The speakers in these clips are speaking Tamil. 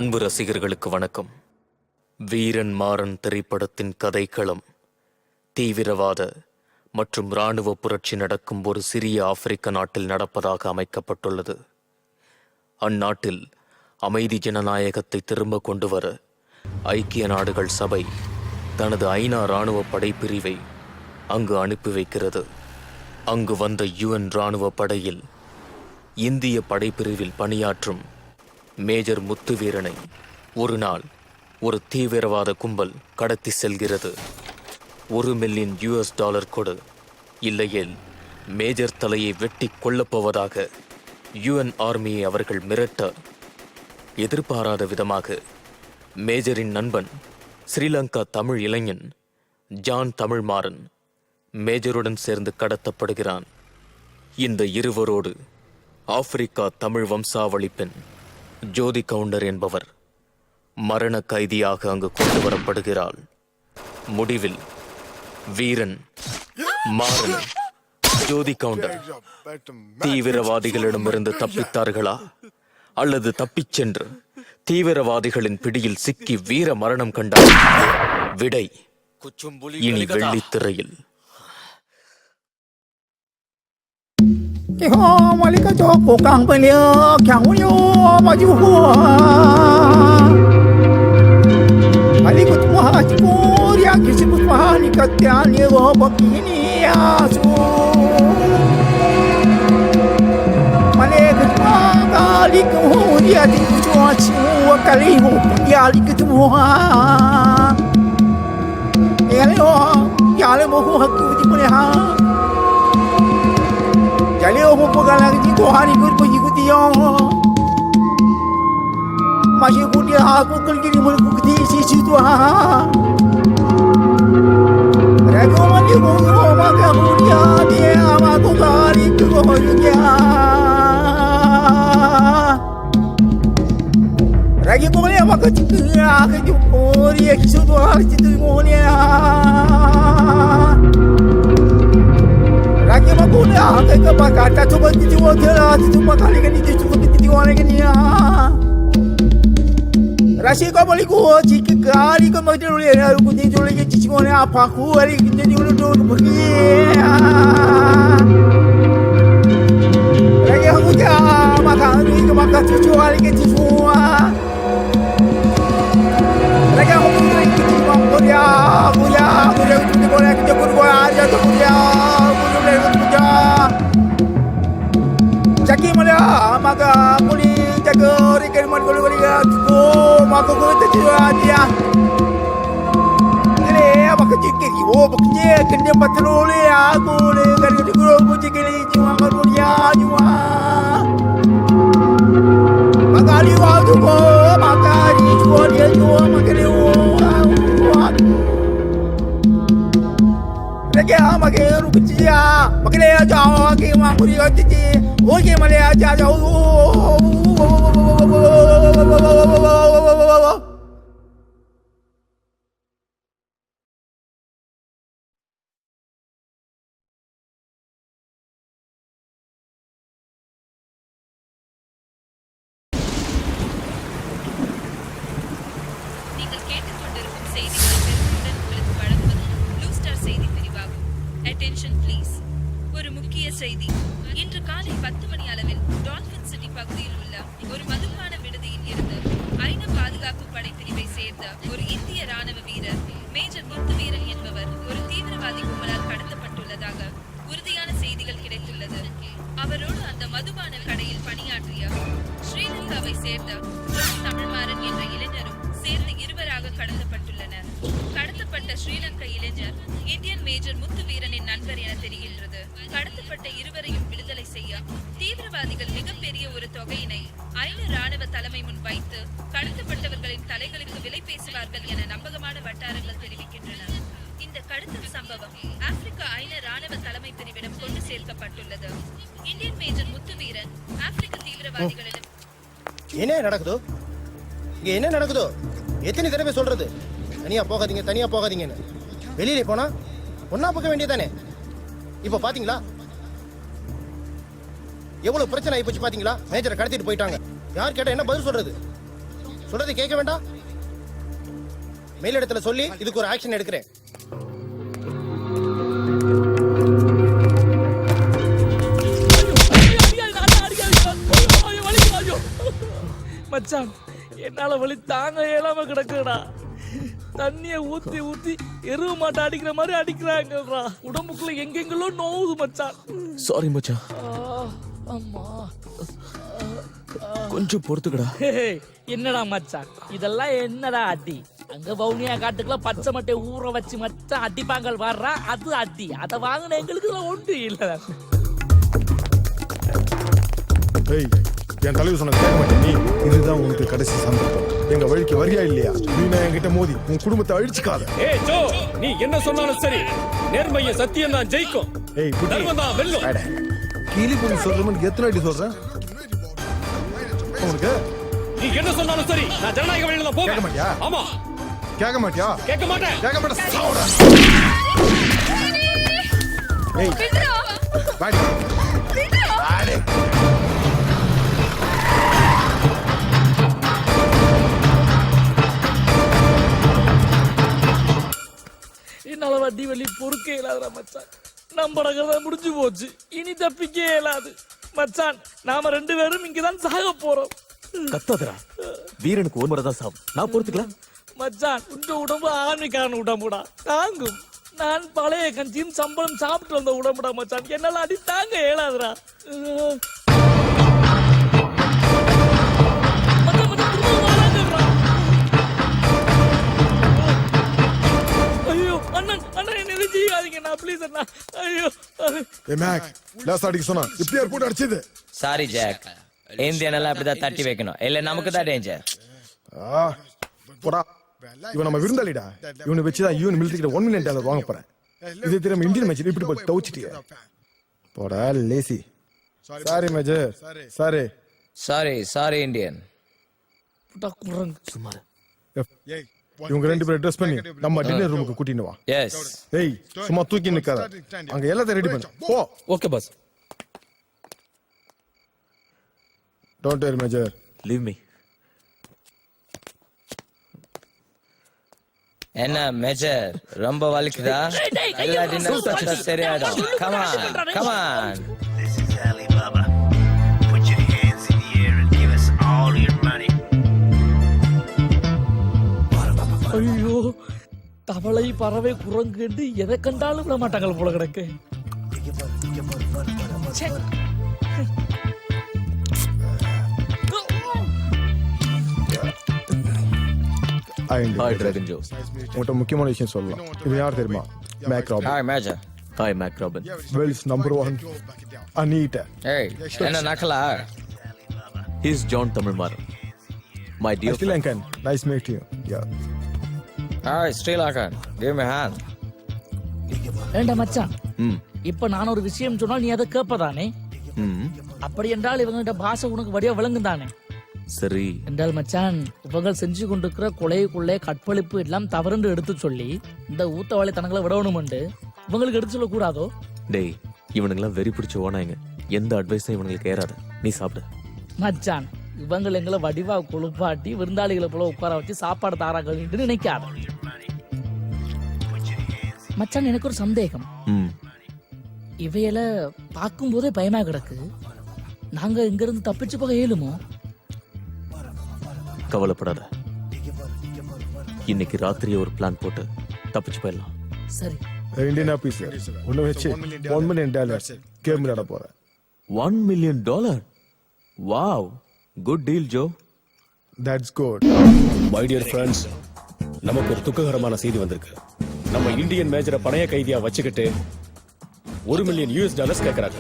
அன்பு ரசிகர்களுக்கு வணக்கம். வீரன் மாறன் திரைப்படத்தின் கதைக்களம் தீவிரவாத மற்றும் இராணுவ புரட்சி நடக்கும் ஒரு சிறிய ஆப்பிரிக்க நாட்டில் நடப்பதாக அமைக்கப்பட்டுள்ளது. அந்நாட்டில் அமைதி ஜனநாயகத்தை திரும்ப கொண்டு வர ஐக்கிய நாடுகள் சபை தனது ஐநா இராணுவ படைப்பிரிவை அங்கு அனுப்பி வைக்கிறது. அங்கு வந்த UN இராணுவ படையில் இந்திய படைப்பிரிவில் பணியாற்றும் மேஜர் முத்துவீரனை ஒரு நாள் ஒரு தீவிரவாத கும்பல் கடத்தி செல்கிறது. $1 மில்லியன் கொடு, இல்லையேல் மேஜர் தலையை வெட்டி கொல்லப்போவதாக UN ஆர்மியை அவர்கள் மிரட்ட, எதிர்பாராத விதமாக மேஜரின் நண்பன் ஸ்ரீலங்கா தமிழ் இளைஞன் ஜான் தமிழ்மாறன் மேஜருடன் சேர்ந்து கடத்தப்படுகிறான். இந்த இருவரோடு ஆப்பிரிக்கா தமிழ் வம்சாவளி பெண் ஜோதி கவுண்டர் என்பவர் மரண கைதியாக அங்கு கொண்டு வரப்படுகிறாள். முடிவில் வீரன், மாறன், ஜோதி கவுண்டர் தீவிரவாதிகளிடமிருந்து தப்பித்தார்களா அல்லது தப்பிச் சென்று தீவிரவாதிகளின் பிடியில் சிக்கி வீர மரணம் கண்டார்? விடை இனி வெள்ளித்திரையில். Malika Joko Kang Pelia Kang Unyo Maju Malikut Mahajpur yang disebut Mahanikatian Yewo Bakini Asu Malika Kali Kemudian Dicuacu Kali Yali Ketua Yalo Yalo Mohu Haku Dipuneha Jaleo pegang lagi Tuhan ikut dia. Masih ikut dia aku kerja muluk di sisi Tuhan. Ragu mandi bunga maka dia dia aku kali kegoynya. Ragi boleh maka juga kejupur ya Tuhan itu boleh. Ragi makuna ke bakata coba dijual jelas cuma kali kan itu cukup dijual lagi ni Rasi kau boleh gua jika kali kau mahu dulu ya aku dijual lagi cuma ni apa aku hari ini dijual dulu pergi Ragi aku jah makan ni ke makan dijual lagi cuma Ragi aku lagi cuma kuliah itu boleh kita kuliah aja kuliah Jaki malah maka puli jaga rekan man gol dia ko maka ko terjua dia ini maka jiki wo bakje kende patroli aku le dari guru puji kali cuma dia cuma maka liwa tu ko maka di cua dia cua maka liwa Raja maka rupiah maka le jauh ke mampu dia tiji Oke malah aja jauh. நீங்கள் கேட்டுக்கொண்டிருக்கும் செய்திகள் பெருமையுடன் உங்களுக்கு வழங்குவது ப்ளூ ஸ்டார் செய்தி பிரிவாகும். Attention please. ஒரு முக்கிய செய்தி. இன்று காலை 10 மணி அளவில் டால்பின் சிட்டி பகுதியில் உள்ள ஒரு மதுபான விடுதியில் இருந்து ஐநா பாதுகாப்பு படைப்பிரிவை சேர்ந்த ஒரு இந்திய ராணுவ வீரர் மேஜர் முத்துவீரன் என்பவர் ஒரு தீவிரவாதி கும்பலால் கடத்தப்பட்டுள்ளதாக உறுதியான செய்திகள் கிடைத்துள்ளது. அவரோடு அந்த மதுபான கடையில் பணியாற்றிய ஸ்ரீலங்காவை சேர்ந்த ஜான் தமிழ்மாறன் என்ற இளைஞரும் சேர்ந்து இருவராக கடத்தப்பட்டுள்ளனர். கடத்தப்பட்ட ஸ்ரீலங்கா இளைஞர் இந்தியன் மேஜர் முத்துவீரனின் நண்பர் என தெரிகின்றது. கடத்தப்பட்ட இருவரையும் விடுதலை செய்ய தீவிரவாதிகள் மிகப்பெரிய ஒரு தொகையினை ஐநா ராணுவ தலைமை முன் வைத்து கடத்தப்பட்டவர்களின் தலைகளுக்கு விலை பேசுவார்கள் என நம்பகமான வட்டாரங்கள் தெரிவிக்கின்றன. இந்த கடத்தல் சம்பவம் ஆப்பிரிக்கா ஐநா ராணுவ தலைமை பிரிவிடம் கொண்டு சேர்க்கப்பட்டுள்ளது. இந்தியன் மேஜர் முத்துவீரன் ஆப்பிரிக்க தீவிரவாதிகளிடம் என்ன நடக்குதோ எத்தனை தடவை சொல்றது தனியா போகாதீங்கன்னு வெளியில போனா ஒன்னா போக வேண்டியதானே. இப்ப பாத்தீங்களா எவ்வளவு பிரச்சனை ஆயிப்போச்சு பாத்தீங்களா? மேஜரை கடத்திட்டு போயிட்டாங்க. யார் கேட்டா என்ன பதில் சொல்றது? சொல்றதை கேட்க வேண்டாம். மேலிடத்துல சொல்லி இதுக்கு ஒரு ஆக்ஷன் எடுக்கிறேன். மச்சான் என்னால வலி தாங்க இயலாம கிடக்குடா. தண்ணிய ஊத்தி ஊத்தி எருவு மாட்டை அடிக்கிற மாதிரி அடிக்கிறாங்கடா. உடம்புக்குள்ள எங்கெங்கெல்லோ நோவுது மச்சான். சாரி மச்சான், அம்மா கொஞ்சம் பொறுத்துக்கடா. என்னடா மச்சான் இதெல்லாம் என்னடா அடி? அங்க வவுனியா காட்டுக்குள்ள பச்சை மட்டை ஊற வச்சு மச்சான் அடிப்பாங்கள் வர்றா, அது அடி. அதை வாங்கின எங்களுக்கு ஒன்று இல்ல. ஏய், என் தலைவர் சொன்ன கேட்க மாட்டேன் நீ. இதுதான் உனக்கு கடைசி சந்தர்ப்பம். எங்க வழிக்கு வரியா இல்லையா? நீ நான் என்கிட்ட மோதி உன் குடும்பத்தை அழிச்சுக்காத. ஏய் ஜோ, நீ என்ன சொன்னாலும் சரி, நேர்மைய சத்தியம் தான் ஜெயிக்கும். ஏய் புட்டி, தர்மம் தான் வெல்லும். கீழி புடி சொல்றேன்னு எத்தனை அடி சொல்றேன் உனக்கு? நீ என்ன சொன்னாலும் சரி, நான் ஜனநாயக வழியில தான் கேட்க போவேன். மாட்டியா? ஆமா, கேட்க மாட்டியா? கேட்க மாட்டேன். கேட்க மாட்டேன். சாவுடா. ஏய் வாடி வாடி. என்னால வட்டி வலி பொறுக்க இயலாதுடா மச்சான். நம்படங்கிறத முடிஞ்சு போச்சு, இனி தப்பிக்க இயலாது மச்சான். நாம 2 பேரும் இங்கதான் சாக போறோம். கத்தாதடா, வீரனுக்கு ஒரு முறை தான் சாவு. நான் பொறுத்துக்கலாம் மச்சான். உங்க உடம்பு ஆர்மிக்காரன் உடம்புடா, தாங்கும். நான் பழைய கஞ்சியும் சம்பளம் சாப்பிட்டு வந்த உடம்புடா மச்சான். என்னால அடி தாங்க இயலாதுடா. மச்சான், மச்சான், திரும்ப வாடாங்கடா. ஐயோ அண்ணன், அண்ணன் என்ன எதுவும் செய்யாதீங்க நான், ப்ளீஸ் அண்ணா. ஐயோ ஏய் மேக், லாஸ்ட் அடிக்க சொன்னா இப்படியே போட்டு அடிச்சது. சாரி ஜாக், இந்தியனெல்லாம் அப்படிதான் தட்டி வைக்கணும், இல்ல நமக்கு தான் டேஞ்சர். போடா, இவன் நம்ம விருந்தாளிடா. இவனை வச்சுதான் யூன் மிலிட்டரி $1 மில்லியன் வாங்க போறேன். இது திரும்ப இந்தியன் மேட்ச் இப்படி போய் தவிச்சிட்டியா? போடா lazy. Sorry major, sorry. Sorry Indian. குரங்கு சுமார். இவங்க 2 பேரும் ட்ரெஸ் பண்ணி நம்ம டின்னர் ரூமுக்கு கூட்டிட்டு வா. எஸ். ஏய் சும்மா தூக்கி நிக்காத, அங்க எல்லாத்தையும் ரெடி பண்ணு. போ. Okay boss. Don't worry major. Leave me. என்ன மேஜர், ரொம்ப வலிக்குதா? எல்லா டின்னர் சாப்பிட்டா சரியாயிடும். Come on. This is Alibaba. Put your hands in the air and give us all your money. ஐயோ, தவளை பறவை குரங்கு என்று எதை கண்டாலும் விட மாட்டாங்க போல கிடக்கு. ச்சே. Hi dragon Joe. உன்கிட்ட முக்கியமான விஷயம் சொல்லலாம். இது யார் தெரியுமா? Mac Robin. Hi major. Hi Mac Robin. World's number 1 அனீட்டா. ஏய், என்ன நக்கலா? He is John Tamilmaran. My dear Sri Lankan. Nice meeting you. Yeah. Hi Sri Lankan, give me a hand. ஏண்டா மச்சான், ம் இப்ப நான் ஒரு விஷயம் சொன்னால் நீ அதை கேட்பதானே? ம் அப்படி என்றால் இவங்ககிட்ட பாஷை உனக்கு வடிவா விளங்குதானே? சரி. என்றால் மச்சான், இவங்க செஞ்சு கொண்டிருக்கிற கொலை கற்பழிப்பு எல்லாம் தவறுன்னு எடுத்து சொல்லி இந்த ஊத்தவாளி தனங்களை விடணும்னு இவங்களுக்கு எடுத்து சொல்ல கூடாதோ? டேய், இவனுங்கெல்லாம் வெறி பிடிச்ச ஓனாங்க. எந்த அட்வைஸும் இவனுங்களுக்கு ஏறாது. நீ சாப்பிடு மச்சான். இவங்களை எங்களை வடிவா குளிப்பாட்டி விருந்தாளிகளை போல உட்கார வச்சு சாப்பாடு தாராங்கன்னு நினைக்காத மச்சான். எனக்கு ஒரு சந்தேகம். ம் இவையில பார்க்கும் போதே பயமா கிடக்கு. நாங்க இங்க இருந்து தப்பிச்சு போக இயலுமோ? கவலைப்படாத. இன்னைக்கு ராத்திரியே ஒரு பிளான் போட்டு தப்பிச்சு போயிடலாம். சரி. இந்தியன் ஆபீசர் ஒன்னு வச்சு $1 மில்லியன் கேம் விளையாட போறேன். $1 million? Wow, good deal Joe. That's good. My dear friends, நமக்கு ஒரு துக்ககரமான செய்தி வந்திருக்கு. நம்ம இந்தியன் மேஜரை பணைய கைதியா வச்சுக்கிட்டு $1 மில்லியன் கேக்குறாங்க.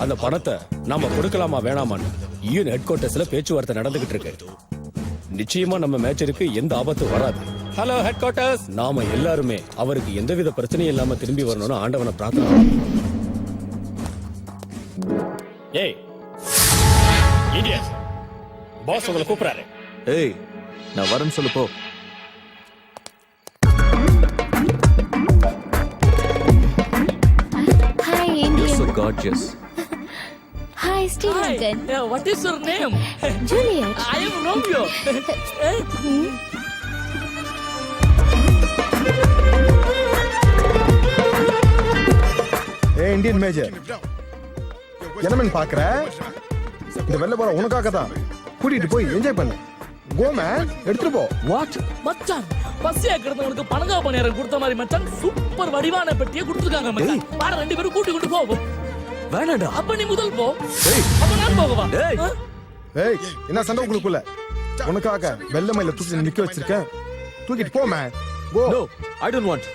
அந்த பணத்தை நாம கொடுக்கலாமா வேணாமான்னு யூஎன் ஹெட் குவார்டர்ஸ்ல பேச்சுவார்த்தை நடந்துகிட்டு இருக்கு. நிச்சயமா நம்ம மேஜருக்கு எந்த ஆபத்தும் வராது. ஹலோ ஹெட் குவார்டர்ஸ், நாம எல்லாருமே அவருக்கு எந்தவித பிரச்சனையும் இல்லாம திரும்பி வரணும்னு ஆண்டவனை பிரார்த்தனை பண்ணோம். ஏய் இந்தியன் பாஸ் உங்களை கூப்பிடுறாரு. ஏய், நான் வரேன்னு சொல்லு போ. Hi, You're Indian. so gorgeous. Hi, Hi, Sri Lankan. What is your name? Juliet. I am Romeo. A Indian major என்ன மேன் பாக்குற இந்த வெள்ள போற உனக்காக தான் கூட்டிட்டு போய் என்ஜாய் பண்ணு கோ மேன் எடுத்துட்டு போ வாட்? மச்சான் பசியா கிடந்தவனுக்கு பனங்கா பணியாரம் கொடுத்த மாதிரி மச்சான் சூப்பர் வடிவான பெட்டியை கொடுத்துருக்காங்க மச்சான். வாட 2 பேரும் கூட்டி கொண்டு போ. வேணாடா. அப்ப நீ முதல் போ. அப்ப நான் போகவா? டேய். ஆ? ஏய் என்ன சண்டை உங்களுக்குள்ள உனக்காக வெள்ள மயில தூக்கி நிக்க வச்சிருக்கேன் தூக்கிட்டு போ man go No, I don't want.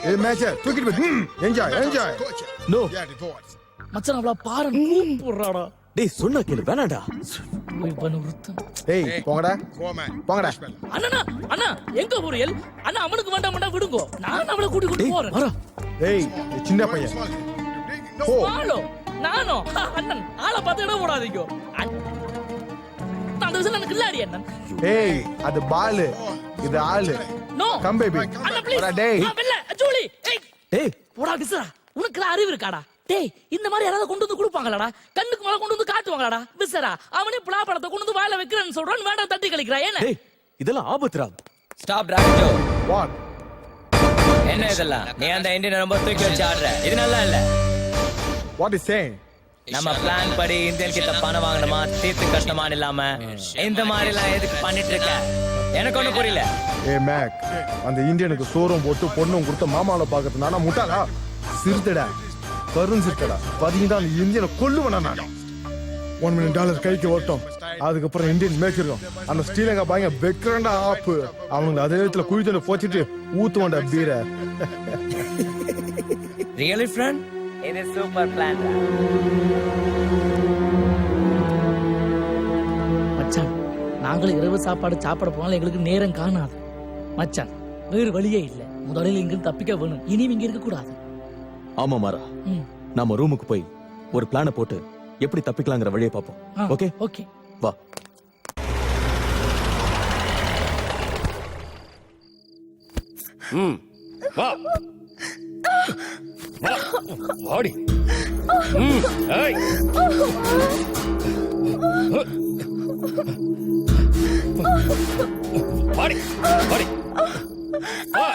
ஏ மேஜர் தூக்கிட்டு போய் என்ஜாய் என்ஜாய் No. மச்சான் அவள பாரு கூப்பிடுறாடா. டேய் சொன்னா கேளு, வேணாடா. இவன் ஒருத்தன். ஏய் போங்கடா போங்கடா அண்ணா அண்ணா எங்க போறியல்? அண்ணா அவனுக்கு வேண்டாம் விடுங்கோ. நான் அவளை கூட்டி கொண்டு டேய் போறேன். வரா. ஏய் சின்ன பையன் போ வாளோ நானோ அண்ணன் ஆளை பார்த்து இடம் போடாதீங்க. அந்த விஷயம் எனக்கு இல்லாடி அண்ணன். ஏய் அது பால் இது ஆளு நோ கம் பேபி அண்ணா ப்ளீஸ். டேய் வெல்ல ஜூலி ஏய் டேய் போடா விசரா. உனக்கு அறிவு இருக்காடா? டேய் இந்த மாதிரி யாராவது கொண்டு வந்து கொடுப்பாங்களாடா? கண்ணுக்கு மேல கொண்டு வந்து காட்டுவாங்களாடா? விசரா அவனே பலாப்பழத்தை கொண்டு வந்து வாயில வைக்கிறேன்னு சொல்றான். வேண்டாம் தட்டி கழிக்கிறா என்ன? டேய் இதெல்லாம் ஆபத்துடா. ஸ்டாப் ராஜோ. வாட் என்ன இதெல்லாம்? நீ அந்த இந்தியன் ரொம்ப தூக்கி வச்சு ஆடுற. இது நல்லா இல்ல. வாட் இஸ் சேயிங் நம்ம பிளான் படி இந்தியன் கிட்ட பணம் வாங்கணுமா தீர்த்து கட்டமான்னு இல்லாம இந்த மாதிரி எல்லாம் எதுக்கு பண்ணிட்டு இருக்க? எனக்கு ஒண்ணு புரியல. ஏ மேக் அந்த இந்தியனுக்கு சோறும் போட்டு பொண்ணும் கொடுத்த மாமாவை பாக்குறது நானா முட்டாளா? சிறுத்தடா கரும் சிறுத்தடா பாத்தீங்கன்னா அந்த இந்தியனை கொல்லுவேனா நான். $1 million கைக்கு வரட்டும் அதுக்கப்புறம் இந்தியன் மேய்ச்சிருக்கோம் அந்த ஸ்ரீலங்கா பாய்ங்க வெக்கிறண்டா ஆப்பு அவனுங்களை அதே விதத்துல குழித்தல போச்சுட்டு ஊத்துவாண்டா பீரை. ரியலி ஃப்ரெண்ட் இது சூப்பர் பிளான். மச்சான் நாங்களும் இரவு சாப்பாடு சாப்பிட போனாலும் எங்களுக்கு நேரம் காணாது மச்சான். வேறு வழியே இல்ல. முதலில் இங்கிருந்து தப்பிக்க வேணும். இனி இங்க இருக்க கூடாது. ஆமா மாறா. நாம ரூமுக்கு போய் ஒரு பிளான போட்டு எப்படி தப்பிக்கலாங்கிற வழியை பார்ப்போம். ஓகே ஓகே வா. வா வாடி. ஏய் வாடி வாடி வா.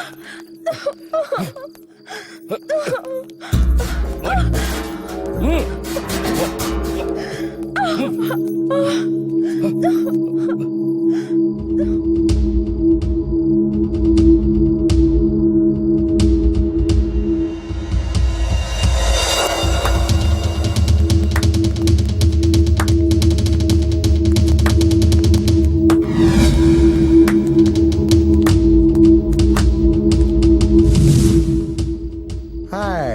Hi,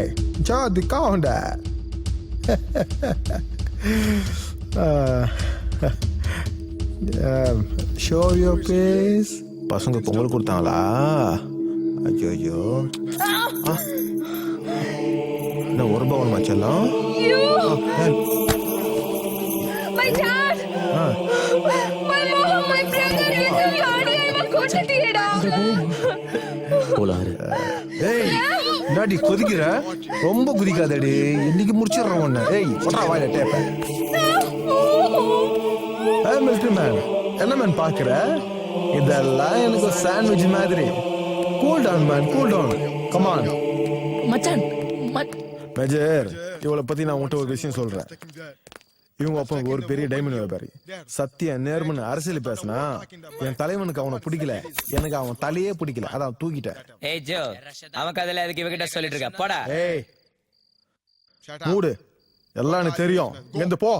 Jody Conda. Show your face. பசங்க பொங்கல் கொடுத்தாங்களா? ஐயோ நான் ஒரு ரூபாய் ஒன்று மச்சலாம். My dad. My mom, my brother, and Lani, I was போலாரு. ஏய் நாடி கொதிக்கிற ரொம்ப குதிக்காதடி இன்னைக்கு முடிச்சிடுறோம் ஒண்ணு. ஏய் போடா வாயில டேப்ப. ஏய் மிலிட்டரி மேன் என்ன மேன் பாக்குற? இதெல்லாம் எனக்கு சாண்ட்விச் மாதிரி. Cool down man cool down. Come on மச்சான். மேஜர் இவளை பத்தி நான் உன்கிட்ட ஒரு விஷயம் சொல்றேன். இவங்க அப்பா ஒரு பெரிய டைமண்ட் வியாபாரி. சத்திய நேர்மன் அரசியல் பேசினா என் தலைவனுக்கு அவனை பிடிக்கல. எனக்கு அவன் தலையே பிடிக்கல. அதான் தூக்கிட்டேன். ஏய் ஜோ அவன் கதையில எதுக்கு இவகிட்ட சொல்லிட்டு இருக்க? போடா. ஏய் மூடு எல்லாம் எனக்கு தெரியும். இங்க போ.